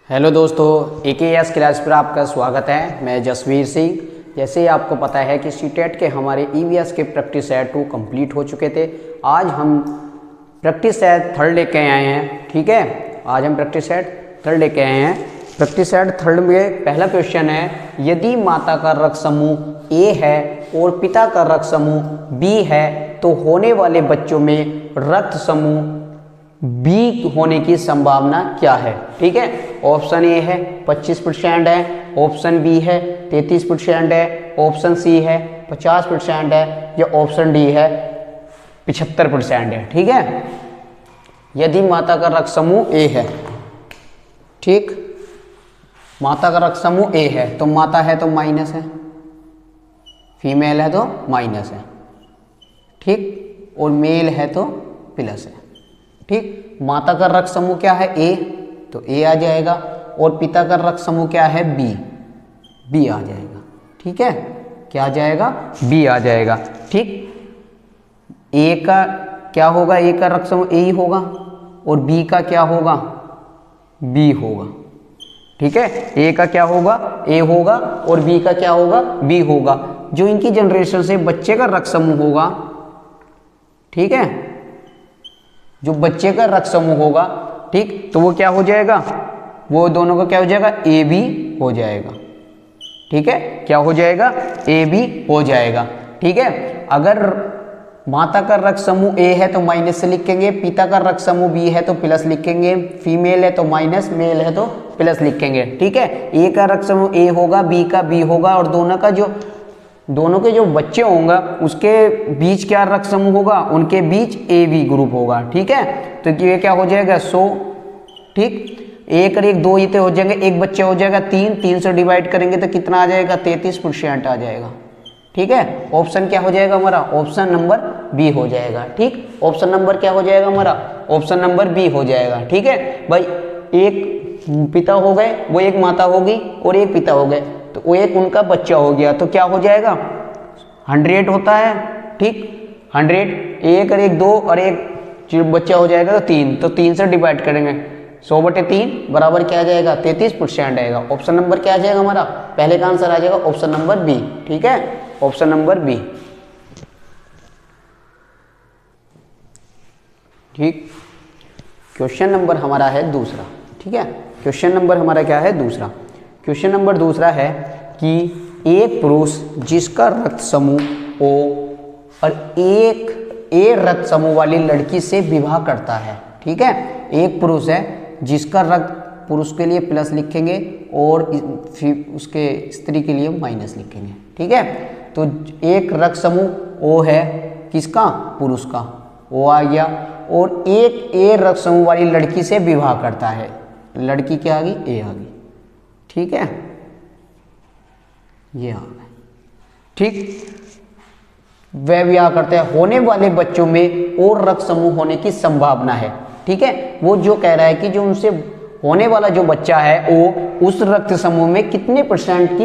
Hello दोस्तों, AKS class पर आपका स्वागत है। मैं जसवीर सिंह। जैसे ही आपको पता है कि सीटेट के हमारे EVS के प्रैक्टिस सेट 2 कंप्लीट हो चुके थे। आज हम प्रैक्टिस सेट थर्ड लेके आए हैं। ठीक है, आज हम प्रैक्टिस सेट थर्ड लेके आए हैं। प्रैक्टिस सेट थर्ड में पहला क्वेश्चन है, यदि माता का रक्त समूह A है और पिता का रक्त समूह B है तो होने वाले बच्चों में रक्त समूह बी होने की संभावना क्या है। ठीक है, ऑप्शन ए है 25% है, ऑप्शन बी है 33% है, ऑप्शन सी है 50% है या ऑप्शन डी है 75% है। ठीक है, यदि माता का रक्त समूह ए है, ठीक, माता का रक्त समूह ए है तो माता है तो माइनस है, फीमेल है तो माइनस है, ठीक, और मेल है तो प्लस है। ठीक, माता का रक्त समूह क्या है ए, तो ए आ जाएगा, और पिता का रक्त समूह क्या है बी, बी आ जाएगा। ठीक है, क्या आ जाएगा, बी आ जाएगा। ठीक, ए का क्या होगा, ए का रक्त समूह ए ही होगा, और बी का क्या होगा, बी होगा। ठीक है, ए का क्या होगा, ए होगा, और बी का क्या होगा, बी होगा। जो इनकी जनरेशन से बच्चे का रक्त समूह होगा, ठीक है, जो बच्चे का रक्त समूह होगा, ठीक, तो वो क्या हो जाएगा, वो दोनों का क्या हो जाएगा, ए बी हो जाएगा। ठीक है, क्या हो जाएगा, ए बी हो जाएगा। ठीक है, अगर माता का रक्त समूह ए है तो माइनस से लिखेंगे, पिता का रक्त समूह बी है तो प्लस लिखेंगे, फीमेल है तो माइनस, मेल है तो प्लस लिखेंगे। ठीक है, ए का रक्त समूह ए होगा, बी का बी होगा, और दोनों के जो बच्चे होंगे उसके बीच क्या रक्त समूह होगा, उनके बीच ए बी ग्रुप होगा। ठीक है, तो ये क्या हो जाएगा 100। ठीक, एक और एक दो ही तो हो जाएंगे, एक बच्चे हो जाएगा 3 से डिवाइड करेंगे तो कितना आ जाएगा, 33% आ जाएगा। ठीक है, ऑप्शन क्या हो जाएगा हमारा, ऑप्शन नंबर बी हो जाएगा। ठीक, ऑप्शन नंबर क्या हो जाएगा हमारा, ऑप्शन नंबर बी हो जाएगा। ठीक है भाई, एक पिता हो गए, वो एक माता होगी, और एक पिता हो गए तो वो एक उनका बच्चा हो गया, तो क्या हो जाएगा 100 होता है। ठीक, 100, एक और एक दो और एक बच्चा हो जाएगा तो 3, तो 3 से डिवाइड करेंगे, 100/3 बराबर क्या आ जाएगा, 33% आएगा। ऑप्शन नंबर क्या आ जाएगा हमारा, पहले का आंसर आ जाएगा ऑप्शन नंबर बी। ठीक है, ऑप्शन नंबर बी। ठीक, क्वेश्चन नंबर हमारा है दूसरा। ठीक है, क्वेश्चन नंबर हमारा क्या है, दूसरा। क्वेश्चन नंबर दूसरा है कि एक पुरुष जिसका रक्त समूह O और एक ए रक्त समूह वाली लड़की से विवाह करता है। ठीक है, एक पुरुष है जिसका रक्त, पुरुष के लिए प्लस लिखेंगे और उसके स्त्री के लिए माइनस लिखेंगे। ठीक है, तो एक रक्त समूह O है किसका, पुरुष का, O आ गया, और एक ए रक्त समूह वाली लड़की से विवाह करता है, लड़की क्या आ गई, ए आ गई। ठीक है, ये आ गए। ठीक, वह विवाह करते हैं, होने वाले बच्चों में और रक्त समूह होने की संभावना है। ठीक है, वो जो कह रहा है कि जो उनसे होने वाला जो बच्चा है वो उस रक्त समूह में कितने परसेंट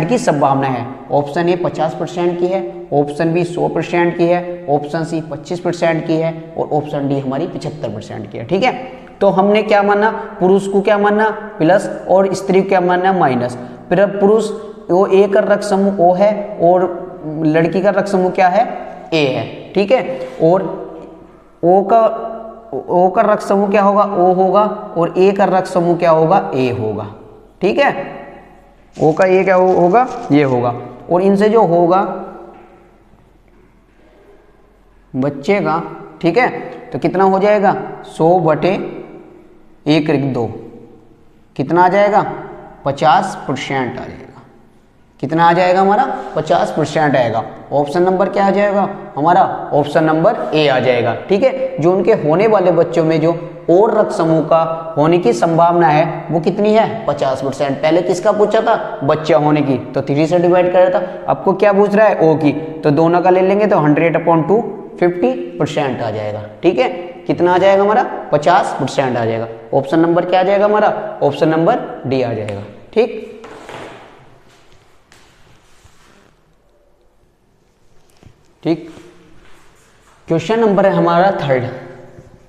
की संभावना है। ऑप्शन ए 50% की है, ऑप्शन बी 100% की है, ऑप्शन सी 25% की है, और ऑप्शन डी हमारी 75% की है। ठीक है, तो हमने क्या माना, पुरुष को क्या माना प्लस, और स्त्री को क्या माना माइनस। फिर पुरुष वो ए का रक्त समूह ओ है, और लड़की का रक्त समूह क्या है, ए है। ठीक है, और ओ का रक्त समूह क्या होगा, ओ होगा, और ए का रक्त समूह क्या होगा, ए होगा। ठीक है, ओ का ए क्या होगा, ये होगा, और इनसे जो होगा बच्चे का, ठीक है, तो कितना हो जाएगा 100/1 कितना आ जाएगा, 50% आ जाएगा। कितना आ जाएगा हमारा, 50% आएगा। ऑप्शन नंबर क्या आ जाएगा हमारा, ऑप्शन नंबर ए आ जाएगा। ठीक है, जो उनके होने वाले बच्चों में जो और रक्त समूह का होने की संभावना है वो कितनी है, 50%। पहले किसका पूछा था, बच्चा होने की, तो 3 से डिवाइड कर रहा था। आपको क्या पूछ रहा है, ओ की, तो दोनों का ले लेंगे तो 100/2 50% आ जाएगा। ठीक है, कितना आ जाएगा हमारा, 50% आ जाएगा। ऑप्शन नंबर क्या आ जाएगा हमारा, ऑप्शन नंबर डी आ जाएगा। ठीक, ठीक, क्वेश्चन नंबर है हमारा थर्ड।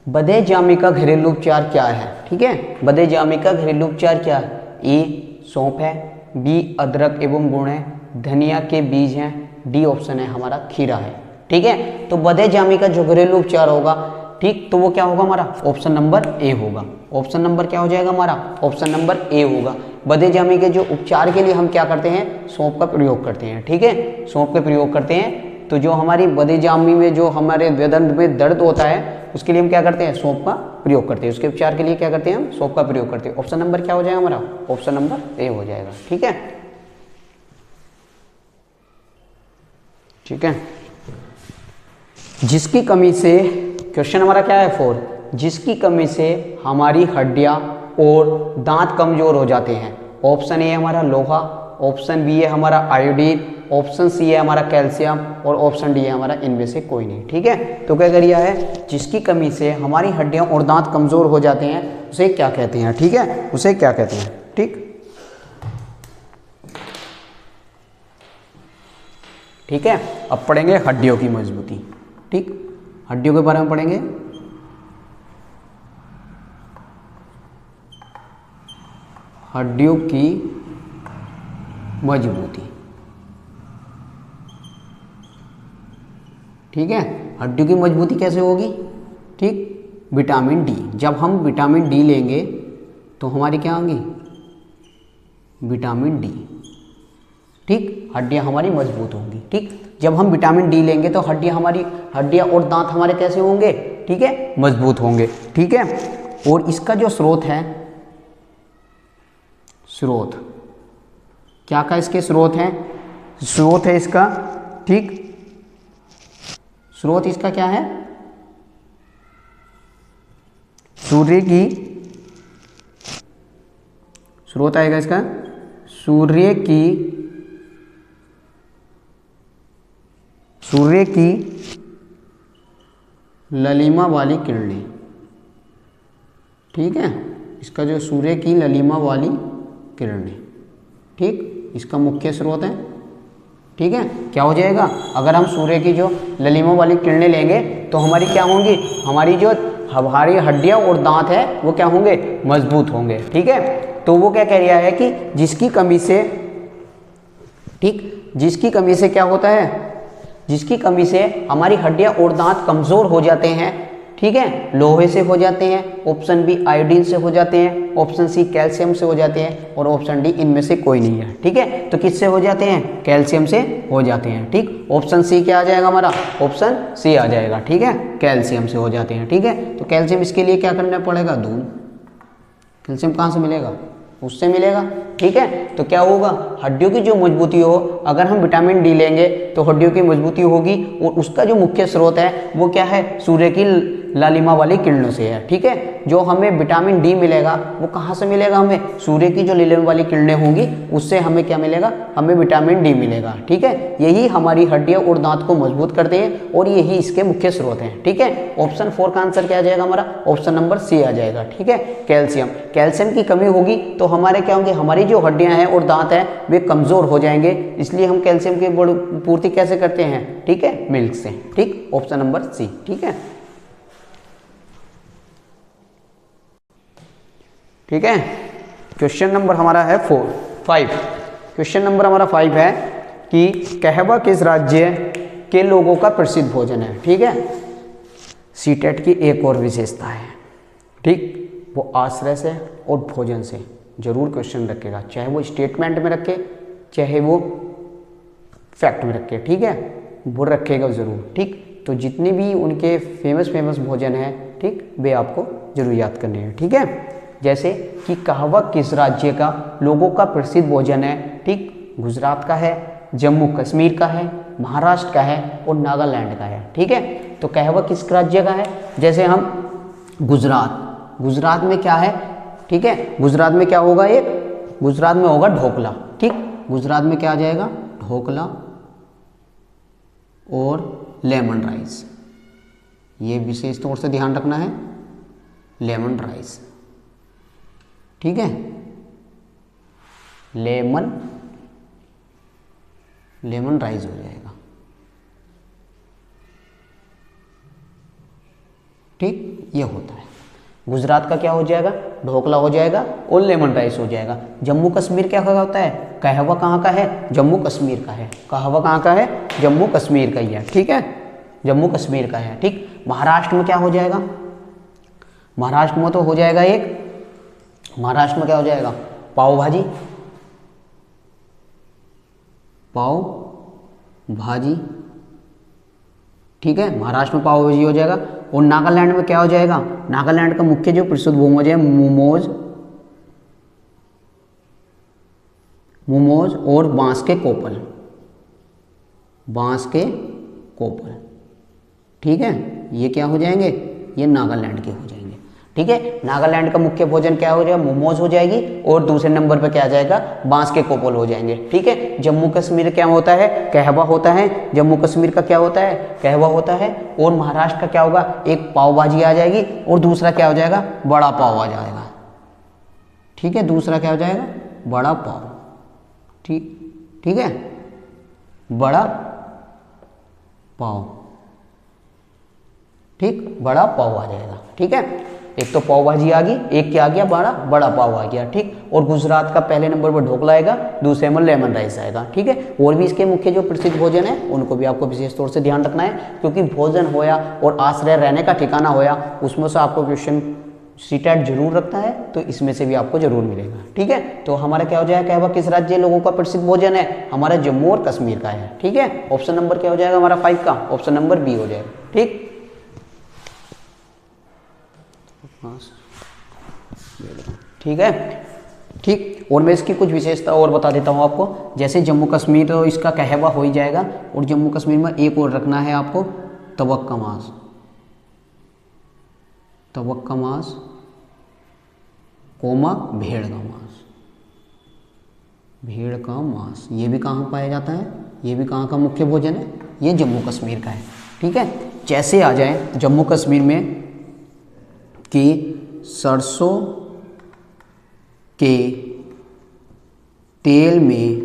बदे जामी का घरेलू उपचार क्या है? ठीक है, बदे जामी का घरेलू उपचार क्या है? ए सौंफ है, बी अदरक एवं गुड़ है, धनिया के बीज हैं, डी ऑप्शन है हमारा खीरा है। ठीक है, तो बदे जामी का जो घरेलू उपचार होगा, ठीक, तो वो क्या होगा हमारा? ऑप्शन नंबर ए होगा। ऑप्शन नंबर क्या हो जाएगा हमारा? ऑप्शन नंबर ए होगा। बदे जामी के जो उपचार के लिए हम क्या करते हैं? सौंफ का प्रयोग करते हैं। ठीक है, सौंफ का प्रयोग करते हैं। तो जो हमारी बदे जामी में जो हमारे बदन में दर्द होता है उसके लिए हम क्या करते हैं? सौंफ का प्रयोग करते हैं। उसके उपचार के लिए क्या करते हैं? हम सौंफ का प्रयोग करते हैं। ऑप्शन नंबर क्या हो जाएगा हमारा? ऑप्शन नंबर ए हो जाएगा। ठीक है, ठीक है। जिसकी कमी से, क्वेश्चन हमारा क्या है 4, जिसकी कमी से हमारी हड्डियां और दांत कमजोर हो जाते हैं। ऑप्शन ए है हमारा लोहा, ऑप्शन बी है हमारा आयोडीन, ऑप्शन सी है हमारा कैल्शियम और ऑप्शन डी है हमारा इनमें से कोई नहीं। ठीक है, तो क्या करिए है? जिसकी कमी से हमारी हड्डियां और दांत कमजोर हो जाते हैं उसे क्या कहते हैं? ठीक है, उसे क्या कहते हैं? ठीक, ठीक है। अब पढ़ेंगे हड्डियों की मजबूती। ठीक, हड्डियों के बारे में पढ़ेंगे। हड्डियों की मजबूती। ठीक है, हड्डियों की मजबूती कैसे होगी? ठीक, विटामिन डी। जब हम विटामिन डी लेंगे तो हमारी क्या होंगी? Vitamin D. ठीक, हड्डियां हमारी मजबूत होंगी। ठीक, जब हम विटामिन डी लेंगे तो हड्डियां और दांत हमारे कैसे होंगे? ठीक है, मजबूत होंगे। ठीक है, और इसका जो स्रोत है, स्रोत क्या का इसके स्रोत हैं? स्रोत है इसका, ठीक, स्रोत इसका क्या है? सूर्य की, स्रोत आएगा इसका सूर्य की ललिमा वाली किरणें। ठीक है, इसका जो सूर्य की ललिमा वाली किरणें, ठीक, इसका मुख्य स्रोत है। ठीक है, क्या हो जाएगा? अगर हम सूर्य की जो ललिमा वाली किरणें लेंगे तो हमारी क्या होंगी? हमारी हड्डियां और दांत है वो क्या होंगे? मजबूत होंगे। ठीक है, तो वो क्या कह रहा है कि जिसकी कमी से, ठीक, जिसकी कमी से क्या होता है? जिसकी कमी से हमारी हड्डियां और दांत कमजोर हो जाते हैं। ठीक है, लोहे से हो जाते हैं, ऑप्शन बी आयोडीन से हो जाते हैं, ऑप्शन सी कैल्शियम से हो जाते हैं और ऑप्शन डी इनमें से कोई नहीं है। ठीक है, तो किससे हो जाते हैं? कैल्शियम से हो जाते हैं। ठीक, ऑप्शन सी क्या आ जाएगा हमारा? ऑप्शन सी आ जाएगा। ठीक है, कैल्शियम से हो जाते हैं। ठीक है, तो कैल्शियम इसके लिए क्या करना पड़ेगा? दूध। कैल्शियम कहाँ से मिलेगा? उससे मिलेगा। ठीक है, तो क्या होगा? हड्डियों की जो मजबूती हो, अगर हम विटामिन डी लेंगे तो हड्डियों की मजबूती होगी और उसका जो मुख्य स्रोत है वो क्या है? सूर्य की लालिमा वाली किरणों से है। ठीक है, जो हमें विटामिन डी मिलेगा वो कहाँ से मिलेगा? हमें सूर्य की जो लालिमा वाली किरणें होंगी उससे हमें क्या मिलेगा? हमें विटामिन डी मिलेगा। ठीक है, यही हमारी हड्डियां और दांत को मजबूत करते हैं और यही इसके मुख्य स्रोत हैं। ठीक है, ऑप्शन 4 का आंसर क्या आ जाएगा हमारा? ऑप्शन नंबर सी आ जाएगा। ठीक है, कैल्शियम। कैल्शियम की कमी होगी तो हमारे क्या होंगे? हमारी जो हड्डियां हैं और दांत हैं वे कमजोर हो जाएंगे, इसलिए हम कैल्शियम की पूर्ति कैसे करते हैं? ठीक है, मिल्क से। ठीक, ऑप्शन नंबर सी। ठीक है, ठीक है। क्वेश्चन नंबर हमारा है 5। क्वेश्चन नंबर हमारा 5 है कि कहवा किस राज्य के लोगों का प्रसिद्ध भोजन है। ठीक है, सीटेट की एक और विशेषता है, ठीक, वो आश्रय से और भोजन से जरूर क्वेश्चन रखेगा, चाहे वो स्टेटमेंट में रखे चाहे वो फैक्ट में रखे। ठीक है, वो रखेगा जरूर। ठीक, तो जितने भी उनके फेमस भोजन है, ठीक, वे आपको जरूर याद करने हैं। ठीक है, जैसे कि कहवा किस राज्य का लोगों का प्रसिद्ध भोजन है? ठीक, गुजरात का है, जम्मू कश्मीर का है, महाराष्ट्र का है और नागालैंड का है। ठीक है, तो कहवा किस राज्य का है? जैसे हम गुजरात में क्या है? ठीक है, गुजरात में क्या होगा? गुजरात में होगा ढोकला। ठीक, गुजरात में क्या आ जाएगा? ढोकला और लेमन राइस, ये विशेष तौर से ध्यान रखना है, लेमन राइस। ठीक है, लेमन राइस हो जाएगा। ठीक, ये होता है। गुजरात का क्या हो जाएगा, ढोकला हो जाएगा और लेमन राइस हो जाएगा। जम्मू कश्मीर क्या होता है, कहवा कहाँ का है, जम्मू कश्मीर का है। कहवा कहाँ का है, जम्मू कश्मीर का ही है, ठीक है, जम्मू कश्मीर का है, ठीक। महाराष्ट्र में क्या हो जाएगा, महाराष्ट्र में तो हो जाएगा एक, महाराष्ट्र में क्या हो जाएगा, पाव भाजी, पाव भाजी, ठीक है, महाराष्ट्र में पाव भाजी हो जाएगा। और नागालैंड में क्या हो जाएगा, नागालैंड का मुख्य जो प्रसिद्ध भोजन है मोमोज, मोमोज और बांस के कोपल, बांस के कोपल, ठीक है, ये क्या हो जाएंगे, ये नागालैंड के हो जाएंगे, ठीक है। नागालैंड का मुख्य भोजन क्या हो जाएगा, मोमोज हो जाएगी और दूसरे नंबर पे क्या आ जाएगा, बांस के कोपल हो जाएंगे, ठीक है। जम्मू कश्मीर क्या होता है, कहवा होता है, जम्मू कश्मीर का क्या होता है, कहवा होता है। और महाराष्ट्र का क्या होगा, एक पाव भाजी आ जाएगी और दूसरा क्या हो जाएगा, बड़ा पाव आ जाएगा, ठीक है, दूसरा क्या हो जाएगा, बड़ा पाव, ठीक, ठीक है, बड़ा पाव, ठीक, बड़ा पाव आ जाएगा, ठीक है। एक तो पाव भाजी आ गई, एक क्या आ गया, बड़ा पाव आ गया, ठीक। और गुजरात का पहले नंबर पर ढोकला आएगा, दूसरे में लेमन राइस आएगा, ठीक है। और भी इसके मुख्य जो प्रसिद्ध भोजन है उनको भी आपको विशेष तौर से ध्यान रखना है, क्योंकि भोजन होया और आश्रय रहने का ठिकाना होया, उसमें से आपको क्वेश्चन सीटेट जरूर रखता है, तो इसमें से भी आपको जरूर मिलेगा, ठीक है। तो हमारा क्या हो जाएगा, कहवा किस राज्य लोगों का प्रसिद्ध भोजन है, हमारा जम्मू और कश्मीर का है, ठीक है। ऑप्शन नंबर क्या हो जाएगा हमारा 5 का, ऑप्शन नंबर बी हो जाएगा, ठीक। ठीक है, ठीक। और मैं इसकी कुछ विशेषता और बता देता हूँ आपको। जैसे जम्मू कश्मीर तो इसका कहवा हो ही जाएगा, और जम्मू कश्मीर में एक और रखना है आपको, तवक का मांस, तवक का मांस, कोमा भेड़ का मांस, भेड़ का मांस, ये भी कहाँ पाया जाता है, ये भी कहाँ का मुख्य भोजन है, ये जम्मू कश्मीर का है, ठीक है। जैसे आ जाए जम्मू कश्मीर में कि सरसों के तेल में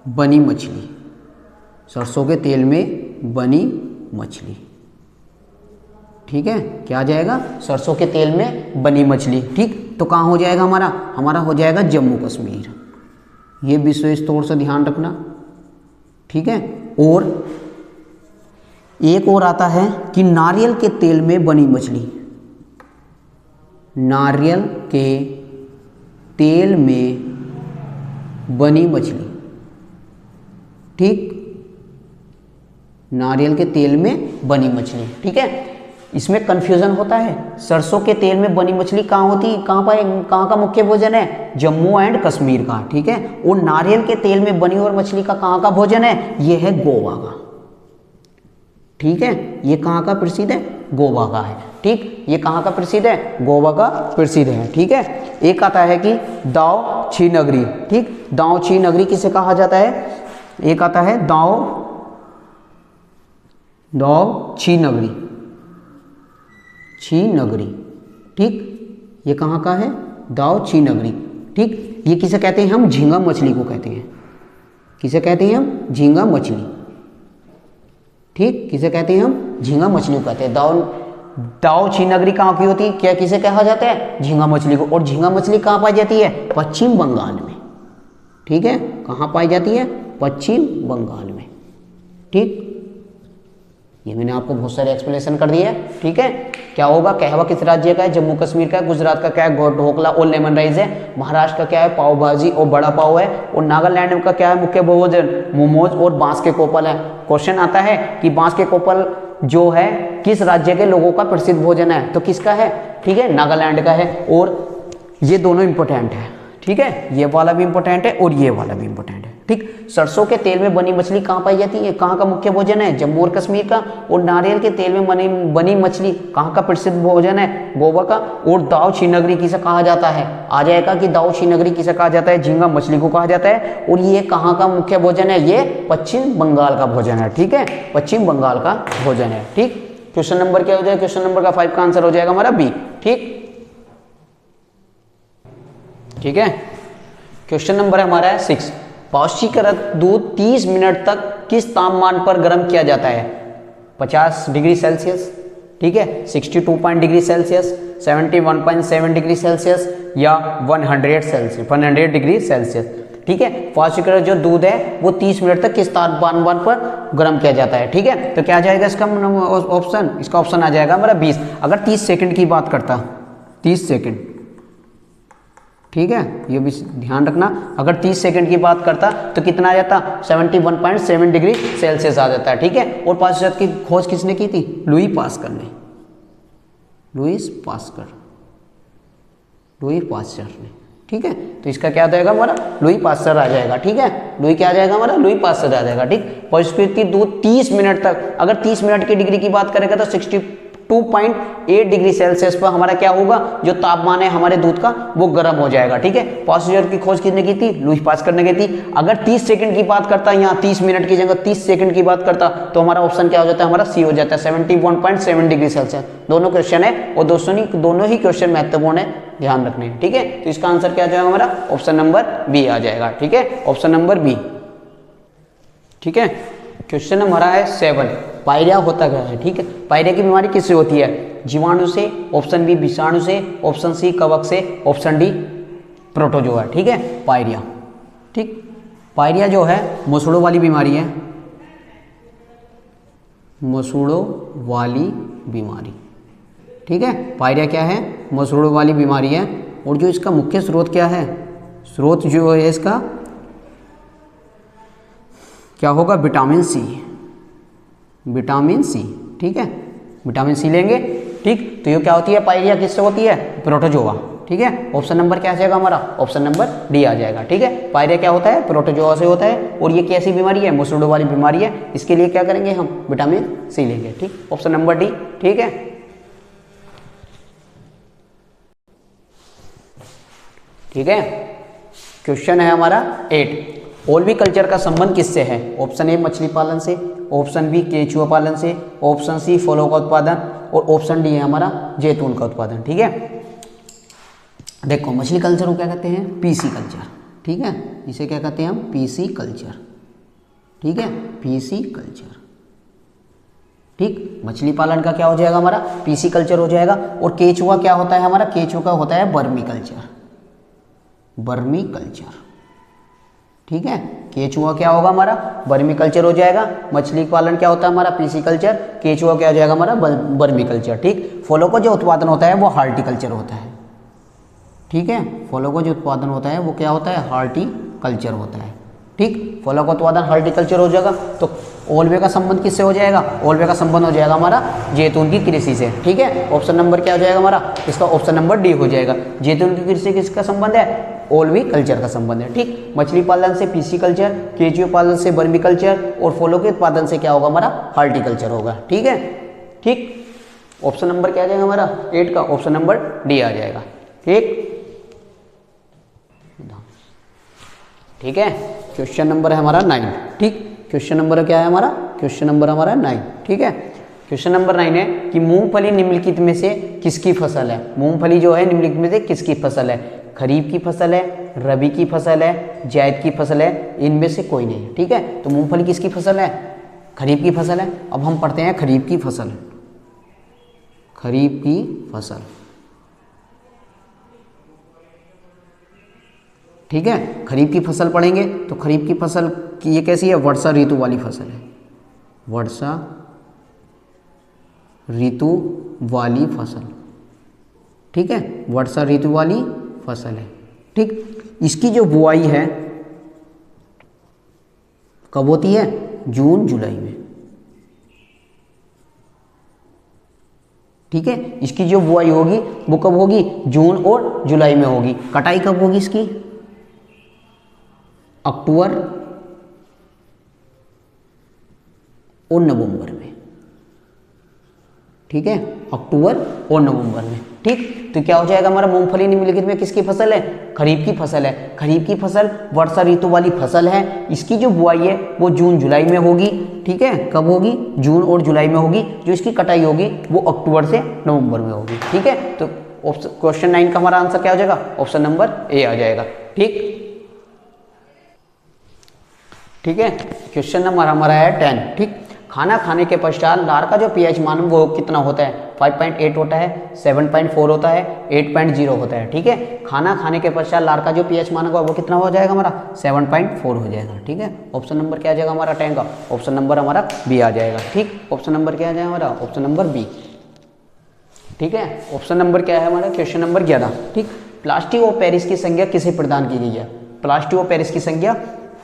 बनी मछली, सरसों के तेल में बनी मछली, ठीक है, क्या आ जाएगा, सरसों के तेल में बनी मछली, ठीक। तो कहाँ हो जाएगा हमारा, हमारा हो जाएगा जम्मू कश्मीर, ये विशेष तौर से ध्यान रखना, ठीक है। और एक और आता है कि नारियल के तेल में बनी मछली, नारियल के तेल में बनी मछली, ठीक, नारियल के तेल में बनी मछली, ठीक है। इसमें कंफ्यूजन होता है, सरसों के तेल में बनी मछली कहाँ होती, कहाँ का मुख्य भोजन है, जम्मू एंड कश्मीर का, ठीक है। और नारियल के तेल में बनी और मछली का कहाँ का भोजन है, ये है गोवा का, ठीक है, ये कहाँ का प्रसिद्ध है, गोवा का है, ठीक, ये कहाँ का प्रसिद्ध है, गोवा का प्रसिद्ध है, ठीक है। एक आता है कि दाव छी नगरी, ठीक, दाव छी नगरी किसे कहा जाता है, एक आता है दाव छी नगरी, छी नगरी, ठीक, ये कहाँ का है, दाव छी नगरी, ठीक। ये किसे कहते हैं हम, झींगा मछली को कहते हैं, किसे कहते हैं हम, झींगा मछली, ठीक, किसे कहते हैं हम, झींगा मछली को कहते हैं। दाव छी नगरी कहाँ की होती है, क्या किसे कहा जाता है, झींगा मछली को। और झींगा मछली कहाँ पाई जाती है, पश्चिम बंगाल में, ठीक है, कहाँ पाई जाती है, पश्चिम बंगाल में, ठीक। ये मैंने आपको बहुत सारे एक्सप्लेनेशन कर दिए, ठीक है। क्या होगा, कहवा किस राज्य का है, जम्मू कश्मीर का है। गुजरात का क्या है, ढोकला और लेमन राइस है। महाराष्ट्र का क्या है, पाव भाजी और बड़ा पाव है। और नागालैंड का क्या है मुख्य भोजन, मोमोज और बांस के कोपल है। क्वेश्चन आता है कि बांस के कोपल जो है किस राज्य के लोगों का प्रसिद्ध भोजन है, तो किसका है, ठीक है, नागालैंड का है। और ये दोनों इंपॉर्टेंट है, ठीक है, ये वाला भी इंपॉर्टेंट है और ये वाला भी इंपॉर्टेंट है, ठीक। सरसों के तेल में बनी मछली कहाँ पाई जाती है, कहाँ का मुख्य भोजन है, जम्मू और कश्मीर का। और नारियल के तेल में बनी मछली कहाँ का प्रसिद्ध भोजन है, गोवा का। और दाव छी नगरी किसे कहा जाता है, आ जाएगा कि दाव छी नगरी किसे कहा जाता है, झींगा मछली को कहा जाता है। और ये कहाँ का मुख्य भोजन है, ये पश्चिम बंगाल का भोजन है, ठीक है, पश्चिम बंगाल का भोजन है, ठीक। क्वेश्चन नंबर क्या हो जाएगा, क्वेश्चन नंबर का 5 का आंसर हो जाएगा हमारा बी, ठीक, ठीक है। क्वेश्चन नंबर है हमारा 6, पौष्टिकृत दूध 30 मिनट तक किस तापमान पर गर्म किया जाता है, 50 डिग्री सेल्सियस, ठीक है, 62 डिग्री सेल्सियस, 71.7 डिग्री सेल्सियस या 100 डिग्री सेल्सियस। ठीक है, फास्टिकर जो दूध है वो 30 मिनट तक किस तापमान पर गर्म किया जाता है। ठीक है, तो क्या आ जाएगा इसका ऑप्शन, इसका ऑप्शन आ जाएगा हमारा 20। अगर 30 सेकंड की बात करता, 30 सेकंड, ठीक है, ये भी ध्यान रखना, अगर 30 सेकंड की बात करता तो कितना आ जाता, 71.7 डिग्री सेल्सियस आ जाता है। ठीक है, और पास्चर की खोज किसने की थी, लुई पास्कल ने, लुईस पास्चर ने। ठीक है, तो इसका क्या आ जाएगा हमारा, लुई पास्चर आ जाएगा। ठीक है, लुई क्या आ जाएगा हमारा, लुई पास्चर आ जाएगा। ठीक, पास्चर की दूध 30 मिनट तक, अगर 30 मिनट की डिग्री की बात करेगा तो 62.8 डिग्री सेल्सियस पर हमारा क्या होगा, जो तापमान है हमारे दूध का वो गर्म हो जाएगा। ठीक है, पास्चर की खोज किसने की थी, लुई पास्चर ने की थी। अगर 30 सेकंड की बात करता, यहाँ 30 मिनट की जगह 30 सेकंड की बात करता तो हमारा ऑप्शन क्या हो जाता है, हमारा सी हो जाता है, 71.7 डिग्री सेल्सियस। दोनों क्वेश्चन है और दोनों ही क्वेश्चन महत्वपूर्ण है, ध्यान रखने हैं। ठीक है, तो इसका आंसर क्या आ जाएगा हमारा, ऑप्शन नंबर बी आ जाएगा। ठीक है, ऑप्शन नंबर बी। ठीक है, क्वेश्चन हमारा है 7, पायरिया होता क्या है। ठीक है, पायरिया की बीमारी किससे होती है, जीवाणु से, ऑप्शन बी विषाणु से, ऑप्शन सी कवक से, ऑप्शन डी प्रोटोजोआ। ठीक है, पायरिया। ठीक, पायरिया जो है मसूड़ों वाली बीमारी है, मसूड़ों वाली बीमारी। ठीक है, पायरिया क्या है, मसूड़ों वाली बीमारी है। और जो इसका मुख्य स्रोत क्या है, स्रोत जो है इसका क्या होगा, विटामिन सी, विटामिन सी। ठीक है, विटामिन सी लेंगे। ठीक, तो ये क्या होती है, पायरिया किससे होती है, प्रोटोजोआ। ठीक है, ऑप्शन नंबर क्या आ जाएगा हमारा, ऑप्शन नंबर डी आ जाएगा। ठीक है, पायरिया क्या होता है, प्रोटोजोआ से होता है। और ये कैसी बीमारी है, मसूड़ों वाली बीमारी है। इसके लिए क्या करेंगे हम, विटामिन सी लेंगे। ठीक, ऑप्शन नंबर डी। ठीक है, ठीक है, क्वेश्चन है हमारा 8, ओल्वी कल्चर का संबंध किससे है, ऑप्शन ए मछली पालन से, ऑप्शन बी केंचुआ पालन से, ऑप्शन सी फलों का उत्पादन, और ऑप्शन डी है हमारा जैतून का उत्पादन। ठीक है, देखो मछली कल्चर को क्या कहते हैं, पीसी कल्चर। ठीक है, इसे क्या कहते हैं हम, पीसी कल्चर। ठीक है, पीसी कल्चर। ठीक, मछली पालन का क्या हो जाएगा हमारा, पीसी कल्चर हो जाएगा। और केंचुआ क्या होता है हमारा, केंचुआ का होता है वर्मी कल्चर, वर्मी कल्चर। ठीक है, केंचुआ क्या होगा हमारा, वर्मी कल्चर हो जाएगा। मछली पालन क्या होता है हमारा, पीसी कल्चर। केंचुआ क्या हो जाएगा हमारा, वर्मी कल्चर। ठीक, फलों का जो उत्पादन होता है वो हार्टिकल्चर होता है। ठीक है, फलों का जो उत्पादन होता है वो क्या होता है, हार्टिकल्चर होता है। ठीक, फलों का उत्पादन हार्टिकल्चर हो जाएगा। तो ओल्वे का संबंध किससे हो जाएगा, ओल्वे का संबंध हो जाएगा हमारा जैतून की कृषि से। ठीक है, ऑप्शन नंबर क्या हो जाएगा हमारा, इसका ऑप्शन नंबर डी हो जाएगा। जैतून की कृषि किसका संबंध है, ओल्वी कल्चर का संबंध है। ठीक, मछली पालन से पीसी कल्चर, केंचुआ पालन से वर्मी कल्चर, और फलों के उत्पादन से क्या होगा हमारा, हार्टिकल्चर होगा। ठीक है, ठीक, ऑप्शन नंबर क्या आ जाएगा हमारा 8 का, ऑप्शन नंबर डी आ जाएगा। ठीक, ठीक है, क्वेश्चन नंबर है हमारा 9। ठीक, क्वेश्चन नंबर क्या है हमारा, क्वेश्चन नंबर हमारा 9। ठीक है, क्वेश्चन नंबर 9 है कि मूंगफली निम्नलिखित में से किसकी फसल है। मूंगफली जो है निम्नलिखित में से किसकी फसल है, खरीफ की फसल है, रबी की फसल है, जायद की फसल है, इनमें से कोई नहीं। ठीक है, तो मूंगफली किसकी फसल है, खरीफ की फसल है। अब हम पढ़ते हैं खरीफ की फसल, खरीफ की फसल। ठीक है, खरीफ की फसल पढ़ेंगे तो खरीफ की फसल की ये कैसी है, वर्षा ऋतु वाली फसल है, वर्षा ऋतु वाली फसल। ठीक है, वर्षा ऋतु वाली फसल है। ठीक, इसकी जो बुआई है कब होती है, जून जुलाई में। ठीक है, इसकी जो बुआई होगी वो कब होगी, जून और जुलाई में होगी। कटाई कब होगी इसकी, अक्टूबर और नवंबर में। ठीक है, अक्टूबर और नवंबर में। ठीक, तो क्या हो जाएगा हमारा, मूंगफली निम्नलिखित में किसकी फसल है, खरीफ की फसल है। खरीफ की फसल वर्षा ऋतु वाली फसल है। इसकी जो बुआई है वो जून जुलाई में होगी। ठीक है, कब होगी, जून और जुलाई में होगी। जो इसकी कटाई होगी वो अक्टूबर से नवंबर में होगी। ठीक है, तो क्वेश्चन 9 का हमारा आंसर क्या हो जाएगा, ऑप्शन नंबर ए आ जाएगा। ठीक, ठीक है, क्वेश्चन नंबर हमारा है 10। ठीक, खाना खाने के पश्चात लार का जो पीएच मान वो कितना होता है, 5.8 होता है, 7.4 होता है, 8.0 होता है। ठीक है, खाना खाने के पश्चात लार का जो पीएच मान होगा वो कितना हो जाएगा हमारा, 7.4 हो जाएगा। ठीक है, ऑप्शन नंबर क्या आ जाएगा हमारा टैंक का, ऑप्शन नंबर हमारा बी आ जाएगा। ठीक, ऑप्शन नंबर क्या आ जाएगा हमारा, ऑप्शन नंबर बी। ठीक है, ऑप्शन नंबर क्या है हमारा, क्वेश्चन नंबर 11। ठीक, प्लास्टर ऑफ पेरिस की संख्या किसे प्रदान की गई है, प्लास्टर ऑफ पेरिस की संख्या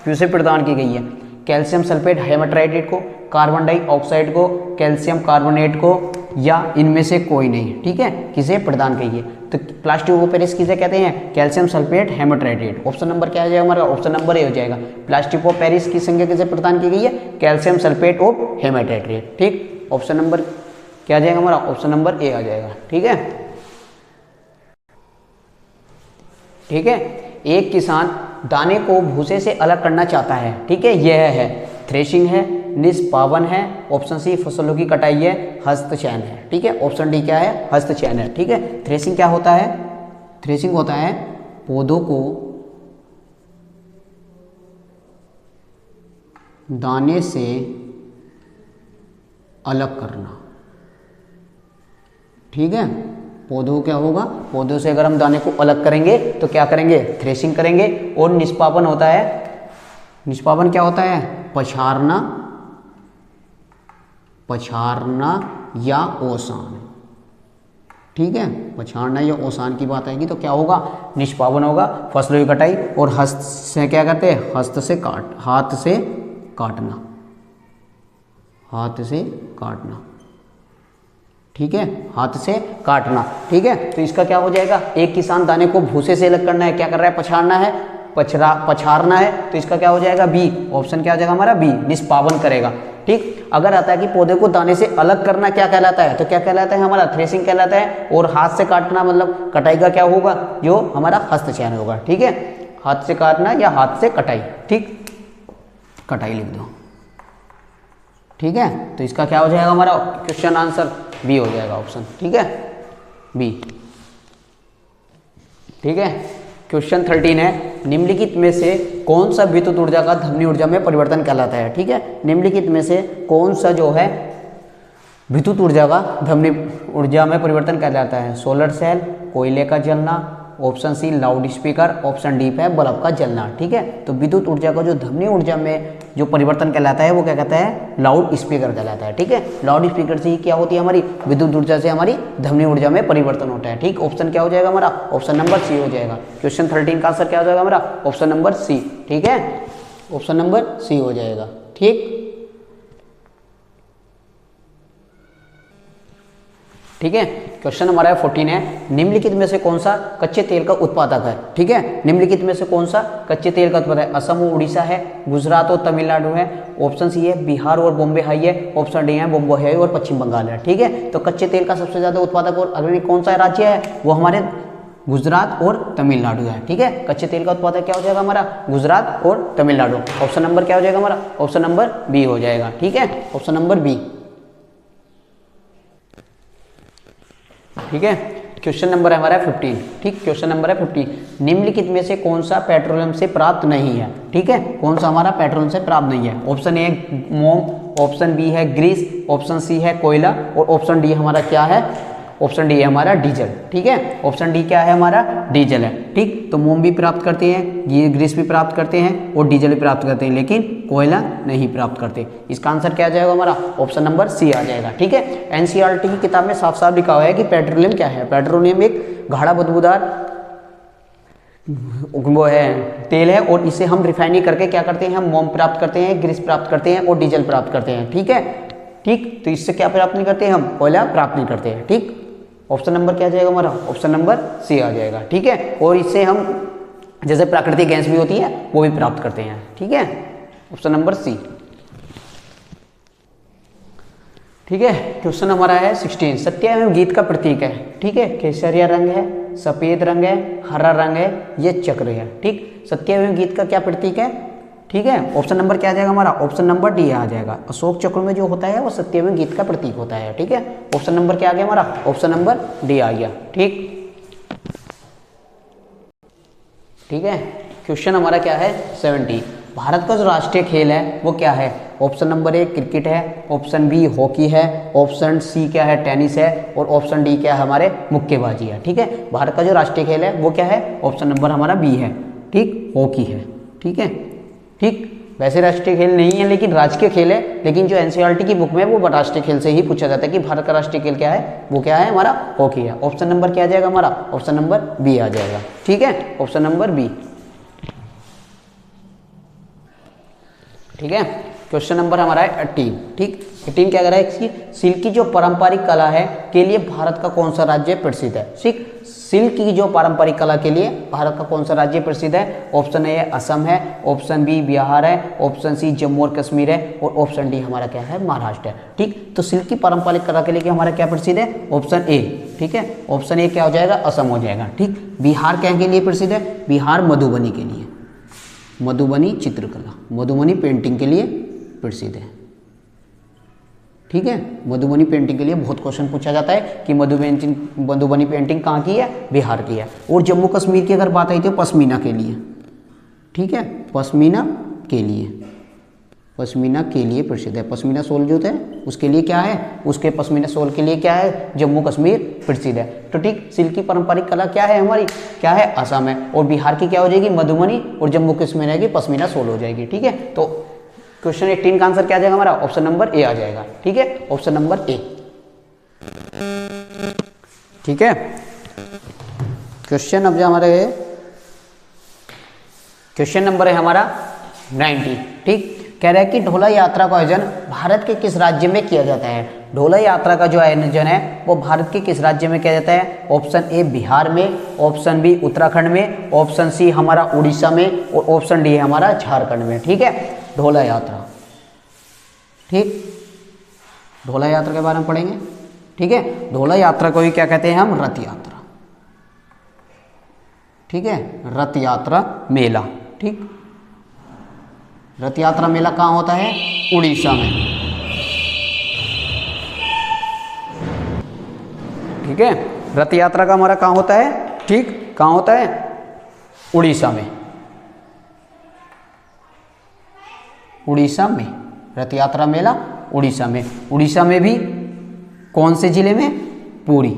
किसे प्रदान की गई है, कैल्शियम सल्फेट हेमाटाइट को, कार्बन डाइऑक्साइड को, कैल्शियम कार्बोनेट को, या इनमें से कोई नहीं। ठीक है, किसे प्रदान की है, तो प्लास्टर ऑफ पेरिस किसे कहते हैं, calcium sulphate haematite. Option number क्या आ जाएगा हमारा, ऑप्शन नंबर ए हो जाएगा। प्लास्टर ऑफ पेरिस की संख्या किसे प्रदान की गई है, कैल्शियम सल्फेट ऑफ हेमाटाइट। ठीक, ऑप्शन नंबर क्या आ जाएगा हमारा, ऑप्शन नंबर ए आ जाएगा। ठीक है, ठीक है, एक किसान दाने को भूसे से अलग करना चाहता है। ठीक है, यह है थ्रेशिंग है, निष्पावन है, ऑप्शन सी फसलों की कटाई है, हस्तचयन है। ठीक है, ऑप्शन डी क्या है, हस्तचयन है। ठीक है, थ्रेशिंग क्या होता है, थ्रेशिंग होता है पौधों को दाने से अलग करना। ठीक है, पौधों क्या होगा, पौधों से अगर हम दाने को अलग करेंगे तो क्या करेंगे, थ्रेशिंग करेंगे। और निष्पावन होता है, निष्पावन क्या होता है, पछाड़ना, पछाड़ना या ओसान। ठीक है, पछाड़ना या ओसान की बात आएगी तो क्या होगा, निष्पावन होगा, फसलों की कटाई। और हस्त से क्या करते हैं, हस्त से काट, हाथ से काटना, हाथ से काटना। ठीक है, हाथ से काटना। ठीक है, तो इसका क्या हो जाएगा, एक किसान दाने को भूसे से अलग करना है, क्या कर रहा है, पछाड़ना है, पछाड़ना है, तो इसका क्या हो जाएगा, बी। ऑप्शन क्या हो जाएगा हमारा, बी, निष्पावन करेगा। ठीक, अगर आता है कि पौधे को दाने से अलग करना क्या कहलाता है, तो क्या कहलाता है हमारा, थ्रेशिंग कहलाता है। और हाथ से काटना मतलब कटाई का क्या होगा, जो हमारा हस्तचयन होगा। ठीक है, हाथ से काटना या हाथ से कटाई। ठीक, कटाई लिख दो। ठीक है, तो इसका क्या हो जाएगा हमारा क्वेश्चन आंसर, बी हो जाएगा ऑप्शन। ठीक है, बी। ठीक है, क्वेश्चन 13 है, निम्नलिखित में से कौन सा विद्युत ऊर्जा का ध्वनि ऊर्जा में परिवर्तन कहलाता है। ठीक है, निम्नलिखित में से कौन सा जो है विद्युत ऊर्जा का ध्वनि ऊर्जा में परिवर्तन कहलाता है, सोलर सेल, कोयले का जलना, option C loudspeaker, option D है बल्ब का जलना। ठीक है, तो विद्युत ऊर्जा का जो ध्वनि ऊर्जा में जो परिवर्तन कहलाता है वो क्या कहता है, लाउड स्पीकर कहलाता है। ठीक है, लाउड स्पीकर से ही क्या होती है हमारी, विद्युत ऊर्जा से हमारी ध्वनि ऊर्जा में परिवर्तन होता है। ठीक, ऑप्शन क्या हो जाएगा हमारा, ऑप्शन नंबर सी हो जाएगा। क्वेश्चन 13 का आंसर क्या हो जाएगा हमारा, ऑप्शन नंबर सी। ठीक है, ऑप्शन नंबर सी हो जाएगा। ठीक, ठीक है, क्वेश्चन हमारा 14 है, निम्नलिखित में से कौन सा कच्चे तेल का उत्पादक है। ठीक है, निम्नलिखित में से कौन सा कच्चे तेल का उत्पादक है, असम और उड़ीसा है, गुजरात और तमिलनाडु है, ऑप्शन सी है बिहार और बॉम्बे हाई है, ऑप्शन डी है बॉम्बे हाई और पश्चिम बंगाल है। ठीक है, तो कच्चे तेल का सबसे ज्यादा उत्पादक और अग्रणी कौन सा राज्य है, वो हमारे गुजरात और तमिलनाडु है। ठीक है, कच्चे तेल का उत्पादक क्या हो जाएगा हमारा, गुजरात और तमिलनाडु। ऑप्शन नंबर क्या हो जाएगा हमारा, ऑप्शन नंबर बी हो जाएगा। ठीक है, ऑप्शन नंबर बी। ठीक है, क्वेश्चन नंबर है हमारा 15। ठीक, क्वेश्चन नंबर है 15, निम्नलिखित में से कौन सा पेट्रोलियम से प्राप्त नहीं है। ठीक है, कौन सा हमारा पेट्रोलियम से प्राप्त नहीं है, ऑप्शन ए मोम, ऑप्शन बी है ग्रीस, ऑप्शन सी है कोयला, और ऑप्शन डी हमारा क्या है, ऑप्शन डी है हमारा डीजल। ठीक है, ऑप्शन डी क्या है हमारा, डीजल है। ठीक, तो मोम भी प्राप्त करते हैं, ये ग्रीस भी प्राप्त करते हैं और डीजल भी प्राप्त करते हैं, लेकिन कोयला नहीं प्राप्त करते। इसका आंसर क्या आ जाएगा हमारा, ऑप्शन नंबर सी आ जाएगा। ठीक है, एनसीईआरटी की किताब में साफ साफ लिखा हुआ है कि पेट्रोलियम क्या है, पेट्रोलियम एक गाढ़ा बदबूदार वो है तेल है, और इसे हम रिफाइनिंग करके क्या करते हैं, हम मोम प्राप्त करते हैं, ग्रीस प्राप्त करते हैं और डीजल प्राप्त करते हैं। ठीक है, ठीक, तो इससे क्या प्राप्त नहीं करते, हम कोयला प्राप्त नहीं करते हैं। ठीक, ऑप्शन नंबर क्या आ जाएगा हमारा, ऑप्शन नंबर सी आ जाएगा। ठीक है, और इससे हम जैसे प्राकृतिक गैस भी होती है वो भी प्राप्त करते हैं। ठीक है, ऑप्शन नंबर सी। ठीक है, क्वेश्चन हमारा है 16, सत्य एवं गीत का प्रतीक है। ठीक है, केसरिया रंग है, सफेद रंग है, हरा रंग है, ये चक्र है। ठीक, सत्य एवं गीत का क्या प्रतीक है। ठीक है, ऑप्शन नंबर क्या आ जाएगा हमारा, ऑप्शन नंबर डी आ जाएगा। अशोक चक्र में जो होता है वो सत्य एवं गीत का प्रतीक होता है। ठीक है, ऑप्शन नंबर क्या आ गया हमारा, ऑप्शन नंबर डी आ गया। ठीक, ठीक है, क्वेश्चन हमारा क्या है 70, भारत का जो राष्ट्रीय खेल है वो क्या है, ऑप्शन नंबर ए क्रिकेट है, ऑप्शन बी हॉकी है, ऑप्शन सी क्या है टेनिस है, और ऑप्शन डी क्या है हमारे मुक्केबाजी है। ठीक है, भारत का जो राष्ट्रीय खेल है वो क्या है, ऑप्शन नंबर हमारा बी है। ठीक, हॉकी है। ठीक है, ठीक, वैसे राष्ट्रीय खेल नहीं है लेकिन राजकीय खेल है, लेकिन जो एनसीईआरटी की बुक में वो राष्ट्रीय खेल से ही पूछा जाता है कि भारत का राष्ट्रीय खेल क्या है, वो क्या है हमारा हॉकी है। ऑप्शन नंबर क्या आ जाएगा हमारा, ऑप्शन नंबर बी आ जाएगा। ठीक है, ऑप्शन नंबर बी। ठीक है, क्वेश्चन नंबर हमारा है 18। ठीक, 18 क्या कर रहा है, इसकी सिल्क की जो पारंपरिक कला है के लिए भारत का कौन सा राज्य प्रसिद्ध है। ठीक, सिल्क की जो पारंपरिक कला के लिए भारत का कौन सा राज्य प्रसिद्ध है। ऑप्शन ए असम है, ऑप्शन बी बिहार है, ऑप्शन सी जम्मू और कश्मीर है, और ऑप्शन डी हमारा क्या है महाराष्ट्र है। ठीक, तो सिल्क की पारंपरिक कला के लिए हमारा क्या प्रसिद्ध है, ऑप्शन ए। ठीक है, ऑप्शन ए क्या हो जाएगा, असम हो जाएगा। ठीक, बिहार क्या के लिए प्रसिद्ध है, बिहार मधुबनी के लिए, मधुबनी चित्रकला, मधुबनी पेंटिंग के लिए प्रसिद्ध है। ठीक है, मधुबनी पेंटिंग के लिए बहुत क्वेश्चन पूछा जाता है कि मधुबनी पेंटिंग कहाँ की है, बिहार की है। और जम्मू कश्मीर की अगर बात आई तो पश्मीना के लिए। ठीक है, पश्मीना के लिए, पश्मीना के लिए प्रसिद्ध है। पश्मीना शॉल जो है उसके लिए क्या है, उसके पश्मीना शॉल के लिए क्या है, जम्मू कश्मीर प्रसिद्ध है। तो ठीक, सिल्क की पारंपरिक कला क्या है हमारी, क्या है, असम है, और बिहार की क्या हो जाएगी, मधुबनी, और जम्मू कश्मीर की पश्मीना शॉल हो जाएगी। ठीक है, तो क्वेश्चन 18 का आंसर क्या आ जाएगा हमारा, ऑप्शन नंबर ए आ जाएगा। ठीक है, ऑप्शन नंबर ए। ठीक है, क्वेश्चन अब जो हमारे क्वेश्चन नंबर है हमारा 90। ठीक, कह रहा है कि ढोला यात्रा का आयोजन भारत के किस राज्य में किया जाता है। ढोला यात्रा का जो आयोजन है वो भारत के किस राज्य में किया जाता है। ऑप्शन ए बिहार में, ऑप्शन बी उत्तराखंड में, ऑप्शन सी हमारा उड़ीसा में, और ऑप्शन डी है हमारा झारखंड में। ठीक है, ढोला यात्रा। ठीक, ढोला यात्रा के बारे में पढ़ेंगे। ठीक है, ढोला यात्रा को ही क्या कहते हैं हम, रथ यात्रा। ठीक है, रथ यात्रा मेला। ठीक, रथ यात्रा मेला कहाँ होता है, उड़ीसा में। ठीक है, रथ यात्रा का हमारा कहाँ होता है, ठीक, कहाँ होता है, उड़ीसा में। उड़ीसा में रथ यात्रा मेला उड़ीसा में। उड़ीसा में भी कौन से जिले में, पुरी।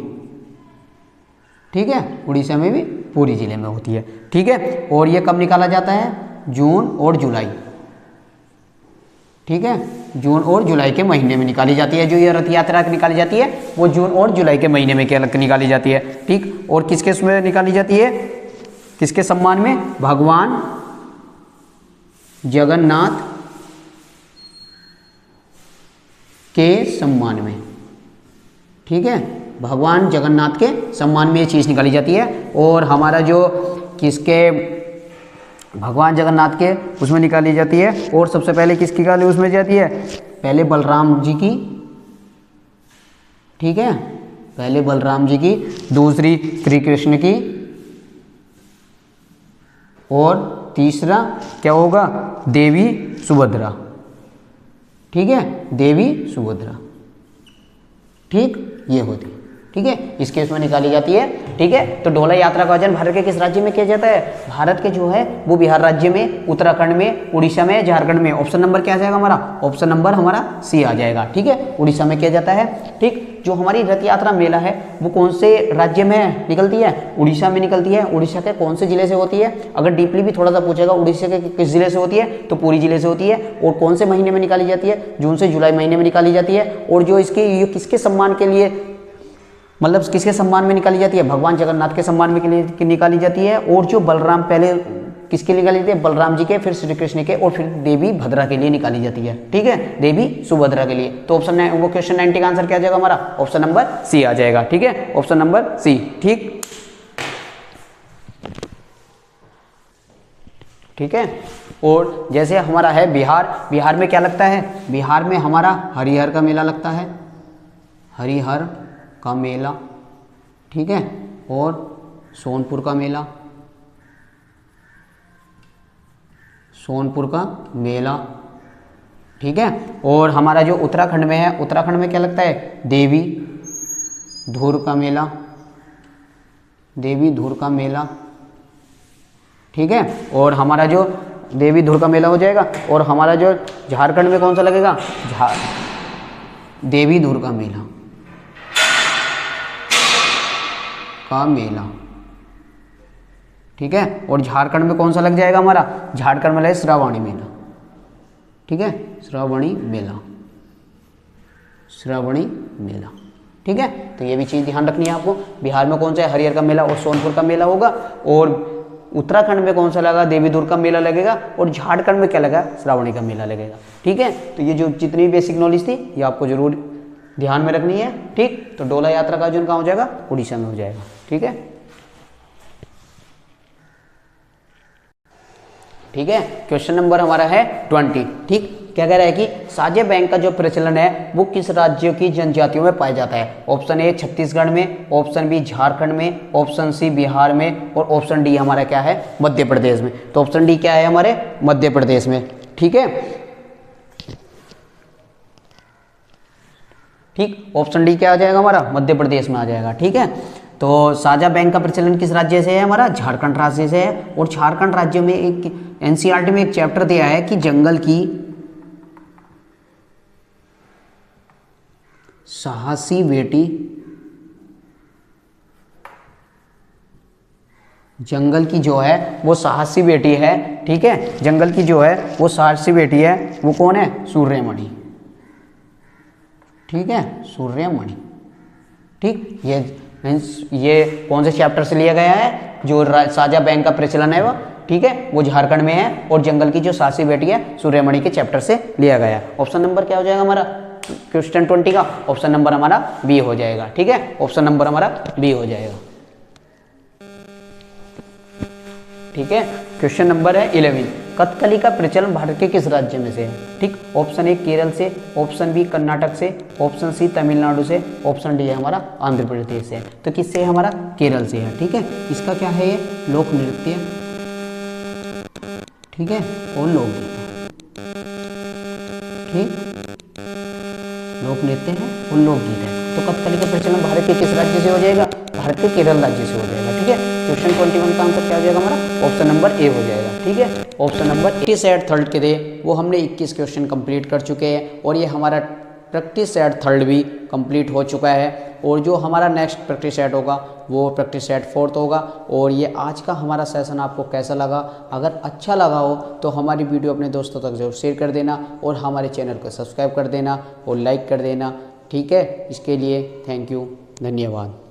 ठीक है, उड़ीसा में भी पुरी जिले में होती है। ठीक है, और ये कब निकाला जाता है, जून और जुलाई। ठीक है, जून और जुलाई के महीने में निकाली जाती है। जो ये रथ यात्रा निकाली जाती है वो जून और जुलाई के महीने में क्या निकाली जाती है। ठीक, और किसके उसमें निकाली जाती है, किसके सम्मान में, भगवान जगन्नाथ के सम्मान में। ठीक है, भगवान जगन्नाथ के सम्मान में ये चीज़ निकाली जाती है। और हमारा जो किसके, भगवान जगन्नाथ के उसमें निकाली जाती है। और सबसे पहले किसकी निकाली उसमें जाती है, पहले बलराम जी की। ठीक है, पहले बलराम जी की, दूसरी श्री कृष्ण की, और तीसरा क्या होगा, देवी सुभद्रा। ठीक है, देवी सुभद्रा। ठीक, ये होती। ठीक है, इसके उसमें निकाली जाती है। ठीक है, तो ढोला यात्रा का आयोजन भारत के किस राज्य में किया जाता है, भारत के जो है वो बिहार राज्य में, उत्तराखंड में, उड़ीसा में, झारखंड में। ऑप्शन नंबर क्या आ जाएगा हमारा, ऑप्शन नंबर हमारा सी आ जाएगा। ठीक है, उड़ीसा में किया जाता है। ठीक, जो हमारी रथ यात्रा मेला है वो कौन से राज्य में निकलती है, उड़ीसा में निकलती है। उड़ीसा के कौन से जिले से होती है, अगर डीपली भी थोड़ा सा पूछेगा उड़ीसा के किस जिले से होती है तो पुरी जिले से होती है। और कौन से महीने में निकाली जाती है, जून से जुलाई महीने में निकाली जाती है। और जो इसके ये किसके सम्मान के लिए, मतलब किसके सम्मान में निकाली जाती है, भगवान जगन्नाथ के सम्मान में के लिए निकाली जाती है। और जो बलराम, पहले किसके लिए निकाली जाती है, बलराम जी के, फिर श्री कृष्ण के, और फिर देवी भद्रा के लिए निकाली जाती है। ठीक है, देवी सुभद्रा के लिए। तो ऑप्शन वो क्वेश्चन 90 का आंसर क्या आ जाएगा हमारा, ऑप्शन नंबर सी आ जाएगा। ठीक है, ऑप्शन नंबर सी। ठीक, ठीक है, और जैसे हमारा है बिहार, बिहार में क्या लगता है, बिहार में हमारा हरिहर का मेला लगता है, हरिहर का मेला। ठीक है, और सोनपुर का मेला, सोनपुर का मेला। ठीक है, और हमारा जो उत्तराखंड में है, उत्तराखंड में क्या लगता है, देवी धुर का मेला, देवी धुर का मेला। ठीक है, और हमारा जो देवीधुर का मेला हो जाएगा। और हमारा जो झारखंड में कौन सा लगेगा, देवीधुर का मेला ठीक है। और झारखंड में कौन सा लग जाएगा हमारा, झारखंड में लगेगा श्रावणी मेला, ठीक है, श्रावणी मेला, ठीक है। तो ये भी चीज़ ध्यान रखनी है आपको। बिहार में कौन सा है, हरिहर का मेला और सोनपुर का मेला होगा। और उत्तराखंड में कौन सा लगा, देवीधुर का मेला लगेगा। और झारखंड में क्या लगा, श्रावणी का मेला लगेगा, ठीक है। तो ये जो जितनी बेसिक नॉलेज थी ये आपको जरूर ध्यान में रखनी है, ठीक। तो डोला यात्रा का आयोजन कहाँ हो जाएगा, उड़ीसा में हो जाएगा, ठीक है। ठीक है, क्वेश्चन नंबर हमारा है 20, ठीक। क्या कह रहा है कि साझे बैंक का जो प्रचलन है वो किस राज्यों की जनजातियों में पाया जाता है। ऑप्शन ए छत्तीसगढ़ में, ऑप्शन बी झारखंड में, ऑप्शन सी बिहार में, और ऑप्शन डी हमारा क्या है, मध्य प्रदेश में। तो ऑप्शन डी क्या है हमारे, मध्य प्रदेश में, ठीक है। ठीक, ऑप्शन डी क्या आ जाएगा हमारा, मध्य प्रदेश में आ जाएगा, ठीक है। तो साझा बैंक का प्रचलन किस राज्य से है हमारा, झारखंड राज्य से है। और झारखंड राज्य में एक एनसीईआरटी में एक चैप्टर दिया है कि जंगल की साहसी बेटी, जंगल की जो है वो साहसी बेटी है, ठीक है। जंगल की जो है वो साहसी बेटी है, वो कौन है, सूर्यमणि, ठीक है, सूर्यमणि, ठीक। ये कौन से चैप्टर से लिया गया है, जो साझा बैंक का प्रचलन है वो, ठीक है, वो झारखंड में है। और जंगल की जो साहसी बेटी है सूर्यमणि के चैप्टर से लिया गया है। ऑप्शन नंबर क्या हो जाएगा हमारा, क्वेश्चन 20 का ऑप्शन नंबर हमारा बी हो जाएगा, ठीक है। ऑप्शन नंबर हमारा बी हो जाएगा, ठीक है। क्वेश्चन नंबर है 11, कथकली का प्रचलन भारत के किस राज्य में से है, ठीक। ऑप्शन ए केरल से, ऑप्शन बी कर्नाटक से, ऑप्शन सी तमिलनाडु से, ऑप्शन डी है हमारा आंध्र प्रदेश से। तो किससे है हमारा, केरल से है, ठीक है। इसका क्या है, ये लोक नृत्य, ठीक है, और लोकगीत है, ठीक, लोक नृत्य है और लोकगीत है। तो कथकली का प्रचलन भारत के किस राज्य से हो जाएगा, भारत के केरल राज्य से हो जाएगा, ठीक है। क्वेश्चन 21 का आंसर क्या हो जाएगा हमारा, ऑप्शन नंबर ए हो जाएगा, ठीक है। ऑप्शन नंबर 21 एट थर्ड के थे वो हमने 21 क्वेश्चन कंप्लीट कर चुके हैं। और ये हमारा प्रैक्टिस सेट थर्ड भी कंप्लीट हो चुका है। और जो हमारा नेक्स्ट प्रैक्टिस सेट होगा वो प्रैक्टिस सेट फोर्थ होगा। और ये आज का हमारा सेशन आपको कैसा लगा, अगर अच्छा लगा हो तो हमारी वीडियो अपने दोस्तों तक जरूर शेयर कर देना और हमारे चैनल को सब्सक्राइब कर देना और लाइक कर देना, ठीक है। इसके लिए थैंक यू, धन्यवाद।